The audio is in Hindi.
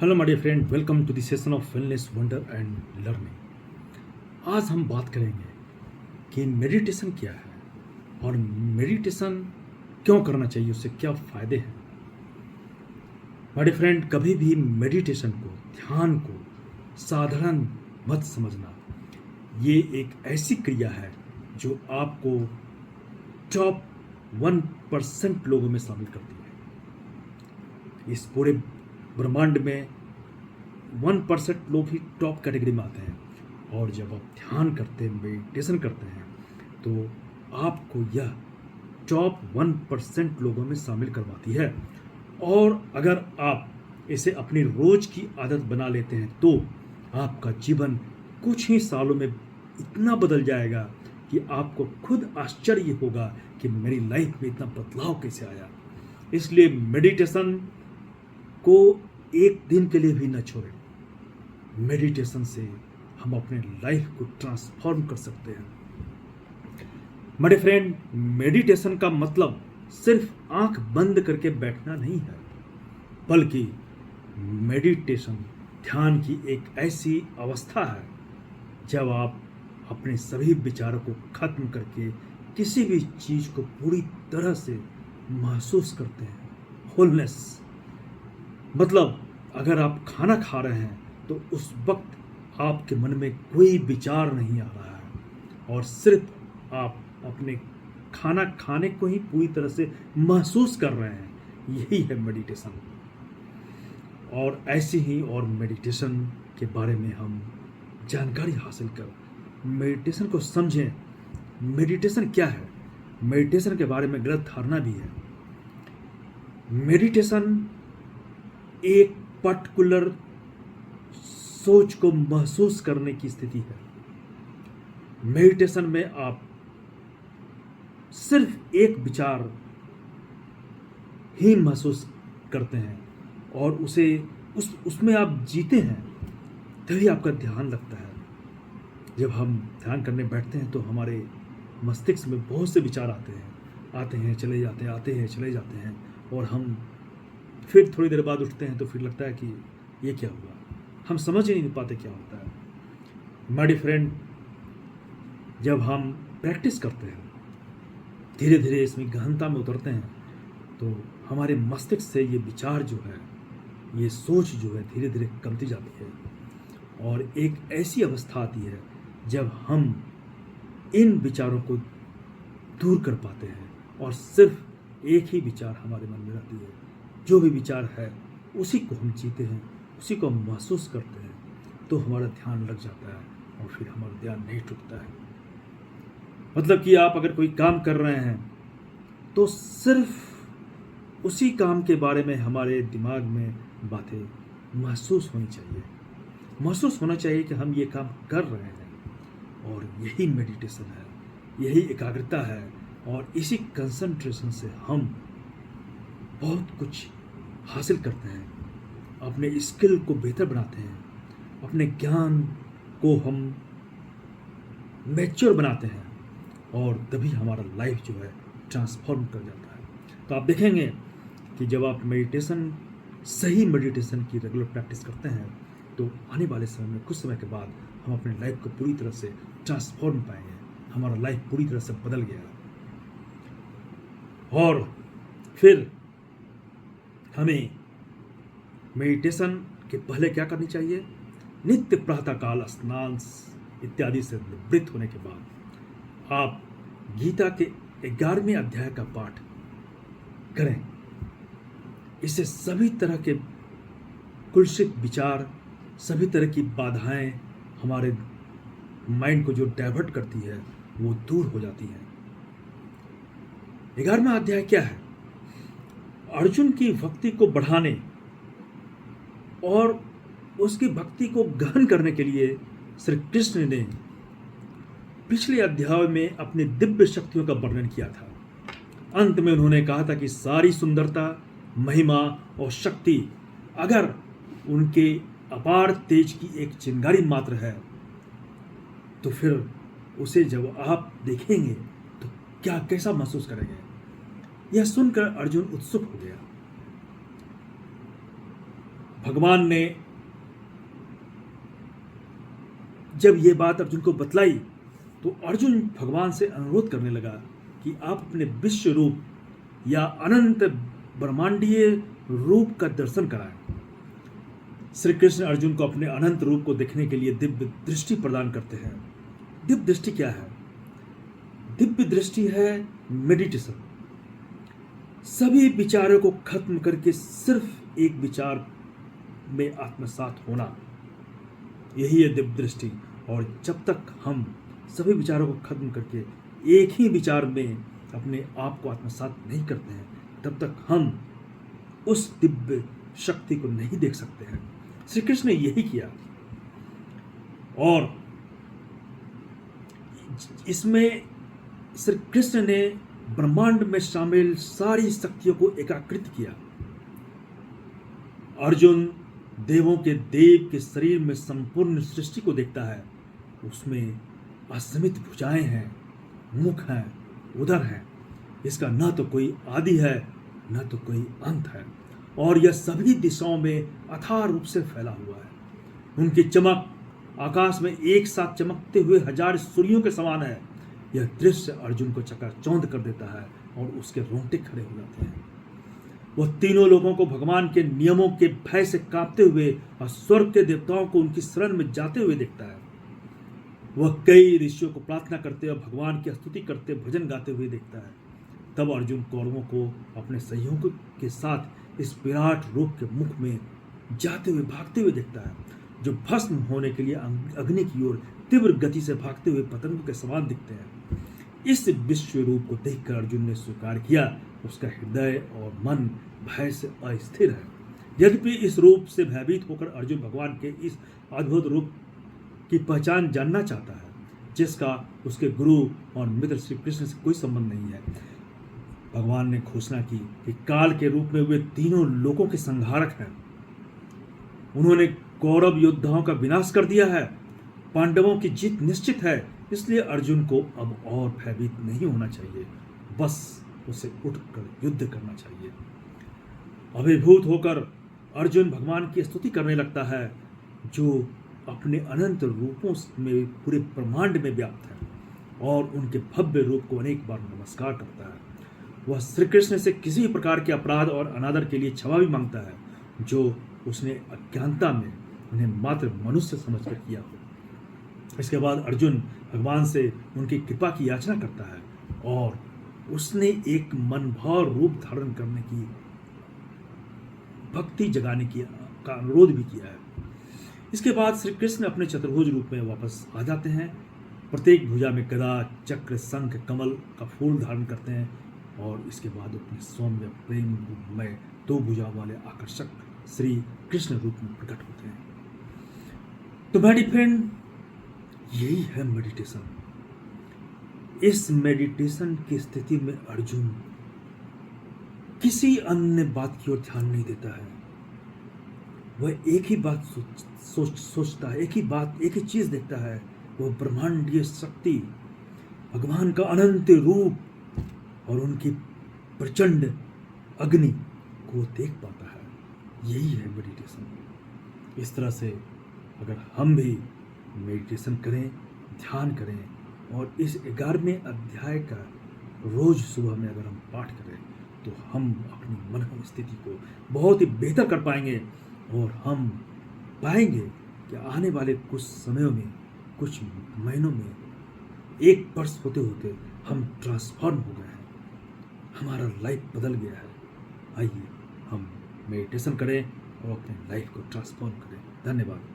Hello my dear friend, welcome to the session of wellness wonder and learning. आज हम बात करेंगे कि मेडिटेशन क्या है और मेडिटेशन क्यों करना चाहिए, उससे क्या फ़ायदे हैं। माय डियर फ्रेंड, कभी भी मेडिटेशन को, ध्यान को साधारण मत समझना। ये एक ऐसी क्रिया है जो आपको टॉप 1% लोगों में शामिल करती है। इस पूरे ब्रह्मांड में 1% लोग ही टॉप कैटेगरी में आते हैं। और जब आप ध्यान करते हैं, मेडिटेशन करते हैं, तो आपको यह टॉप 1% लोगों में शामिल करवाती है। और अगर आप इसे अपनी रोज की आदत बना लेते हैं तो आपका जीवन कुछ ही सालों में इतना बदल जाएगा कि आपको खुद आश्चर्य होगा कि मेरी लाइफ में इतना बदलाव कैसे आया। इसलिए मेडिटेशन को एक दिन के लिए भी न छोड़ें। मेडिटेशन से हम अपने लाइफ को ट्रांसफॉर्म कर सकते हैं। मेरे फ्रेंड, मेडिटेशन का मतलब सिर्फ आंख बंद करके बैठना नहीं है, बल्कि मेडिटेशन ध्यान की एक ऐसी अवस्था है जब आप अपने सभी विचारों को खत्म करके किसी भी चीज को पूरी तरह से महसूस करते हैं। होलनेस मतलब अगर आप खाना खा रहे हैं तो उस वक्त आपके मन में कोई विचार नहीं आ रहा है और सिर्फ आप अपने खाना खाने को ही पूरी तरह से महसूस कर रहे हैं। यही है मेडिटेशन। और ऐसे ही और मेडिटेशन के बारे में हम जानकारी हासिल कर मेडिटेशन को समझें। मेडिटेशन क्या है? मेडिटेशन के बारे में गलत धारणा भी है। मेडिटेशन एक पर्टिकुलर सोच को महसूस करने की स्थिति है। मेडिटेशन में आप सिर्फ एक विचार ही महसूस करते हैं और उसे उसमें आप जीते हैं, तभी आपका ध्यान लगता है। जब हम ध्यान करने बैठते हैं तो हमारे मस्तिष्क में बहुत से विचार आते हैं चले जाते हैं, आते हैं चले जाते हैं, और हम फिर थोड़ी देर बाद उठते हैं तो फिर लगता है कि ये क्या हुआ। हम समझ ही नहीं पाते क्या होता है। माय डियर फ्रेंड, जब हम प्रैक्टिस करते हैं, धीरे धीरे इसमें गहनता में उतरते हैं, तो हमारे मस्तिष्क से ये विचार जो है, ये सोच जो है, धीरे धीरे कमती जाती है और एक ऐसी अवस्था आती है जब हम इन विचारों को दूर कर पाते हैं और सिर्फ एक ही विचार हमारे मन में रहती है। जो भी विचार है उसी को हम जीते हैं, उसी को हम महसूस करते हैं, तो हमारा ध्यान लग जाता है और फिर हमारा ध्यान नहीं टूटता है। मतलब कि आप अगर कोई काम कर रहे हैं तो सिर्फ उसी काम के बारे में हमारे दिमाग में बातें महसूस होनी चाहिए। महसूस होना चाहिए कि हम ये काम कर रहे हैं, और यही मेडिटेशन है, यही एकाग्रता है। और इसी कंसंट्रेशन से हम बहुत कुछ हासिल करते हैं, अपने स्किल को बेहतर बनाते हैं, अपने ज्ञान को हम मैच्योर बनाते हैं, और तभी हमारा लाइफ जो है ट्रांसफॉर्म कर जाता है। तो आप देखेंगे कि जब आप मेडिटेशन, सही मेडिटेशन की रेगुलर प्रैक्टिस करते हैं, तो आने वाले समय में, कुछ समय के बाद, हम अपने लाइफ को पूरी तरह से ट्रांसफॉर्म पाएंगे। हमारा लाइफ पूरी तरह से बदल गया। और फिर हमें मेडिटेशन के पहले क्या करनी चाहिए? नित्य प्रातःकाल स्नान इत्यादि से निवृत्त होने के बाद आप गीता के 11वें अध्याय का पाठ करें। इससे सभी तरह के कुलसित विचार, सभी तरह की बाधाएं हमारे माइंड को जो डाइवर्ट करती है, वो दूर हो जाती है। 11वां अध्याय क्या है? अर्जुन की भक्ति को बढ़ाने और उसकी भक्ति को गहन करने के लिए श्री कृष्ण ने पिछले अध्याय में अपनी दिव्य शक्तियों का वर्णन किया था। अंत में उन्होंने कहा था कि सारी सुंदरता, महिमा और शक्ति अगर उनके अपार तेज की एक चिंगारी मात्र है, तो फिर उसे जब आप देखेंगे तो क्या कैसा महसूस करेंगे? यह सुनकर अर्जुन उत्सुक हो गया। भगवान ने जब ये बात अर्जुन को बतलाई तो अर्जुन भगवान से अनुरोध करने लगा कि आप अपने विश्व रूप या अनंत ब्रह्मांडीय रूप का दर्शन कराएं। श्री कृष्ण अर्जुन को अपने अनंत रूप को देखने के लिए दिव्य दृष्टि प्रदान करते हैं। दिव्य दृष्टि क्या है? दिव्य दृष्टि है मेडिटेशन। सभी विचारों को खत्म करके सिर्फ एक विचार में आत्मसात होना, यही है दिव्य दृष्टि। और जब तक हम सभी विचारों को खत्म करके एक ही विचार में अपने आप को आत्मसात नहीं करते हैं, तब तक हम उस दिव्य शक्ति को नहीं देख सकते हैं। श्री कृष्ण ने यही किया और इसमें श्री कृष्ण ने ब्रह्मांड में शामिल सारी शक्तियों को एकाकृत किया। अर्जुन देवों के देव के शरीर में संपूर्ण सृष्टि को देखता है। उसमें असीमित भुजाएं हैं, मुख हैं, उदर हैं। इसका न तो कोई आदि है न तो कोई अंत है और यह सभी दिशाओं में अथाह रूप से फैला हुआ है। उनकी चमक आकाश में एक साथ चमकते हुए 1000 सूर्यों के समान है। यह दृश्य अर्जुन को चकाचौंध कर देता है और उसके रोंगटे खड़े हो जाते हैं। वह तीनों लोगों को भगवान के नियमों के भय से कांपते हुए और स्वर्ग के देवताओं को उनकी शरण में जाते हुए देखता है। वह कई ऋषियों को प्रार्थना करते और भगवान की स्तुति करते भजन गाते हुए देखता है। तब अर्जुन कौरवों को अपने सहयोगियों के साथ इस विराट रूप के मुख में जाते हुए भागते हुए देखता है, जो भस्म होने के लिए अग्नि की ओर तीव्र गति से भागते हुए पतंगों के समान दिखते हैं। इस विश्व रूप को देखकर अर्जुन ने स्वीकार किया, उसका हृदय और मन भय से अस्थिर है। यद्यपि इस रूप से भयभीत होकर अर्जुन भगवान के इस अद्भुत रूप की पहचान जानना चाहता है, जिसका उसके गुरु और मित्र श्री कृष्ण से कोई संबंध नहीं है। भगवान ने घोषणा की कि काल के रूप में वे तीनों लोकों के संहारक हैं। उन्होंने कौरव योद्धाओं का विनाश कर दिया है। पांडवों की जीत निश्चित है। इसलिए अर्जुन को अब और भयभीत नहीं होना चाहिए, बस उसे उठकर युद्ध करना चाहिए। अभिभूत होकर अर्जुन भगवान की स्तुति करने लगता है, जो अपने अनंत रूपों में पूरे ब्रह्मांड में व्याप्त है और उनके भव्य रूप को अनेक बार नमस्कार करता है। वह श्री कृष्ण से किसी भी प्रकार के अपराध और अनादर के लिए क्षमा भी मांगता है, जो उसने अज्ञानता में उन्हें मात्र मनुष्य समझकर किया हो। इसके बाद अर्जुन भगवान से उनकी कृपा की याचना करता है और उसने एक मनभाव रूप धारण करने की भक्ति जगाने की का अनुरोध भी किया है। इसके बाद श्री कृष्ण अपने चतुर्भुज रूप में वापस आ जाते हैं। प्रत्येक भुजा में गदा, चक्र, शंख, कमल का फूल धारण करते हैं और इसके बाद अपने सौम्य प्रेम में 2 भुजा वाले आकर्षक श्री कृष्ण रूप में प्रकट होते हैं। तो मेरी फ्रेंड, यही है मेडिटेशन। इस मेडिटेशन की स्थिति में अर्जुन किसी अन्य बात की ओर ध्यान नहीं देता है। वह एक ही बात सोचता है, एक ही चीज देखता है। वह ब्रह्मांडीय शक्ति, भगवान का अनंत रूप और उनकी प्रचंड अग्नि को देख पाता है। यही है मेडिटेशन। इस तरह से अगर हम भी मेडिटेशन करें, ध्यान करें और इस 11वें अध्याय का रोज सुबह में अगर हम पाठ करें, तो हम अपनी मनोबल स्थिति को बहुत ही बेहतर कर पाएंगे और हम पाएंगे कि आने वाले कुछ समयों में, कुछ महीनों में, 1 वर्ष होते होते हम ट्रांसफॉर्म हो गए हैं। हमारा लाइफ बदल गया है। आइए हम मेडिटेशन करें और अपने लाइफ को ट्रांसफॉर्म करें। धन्यवाद।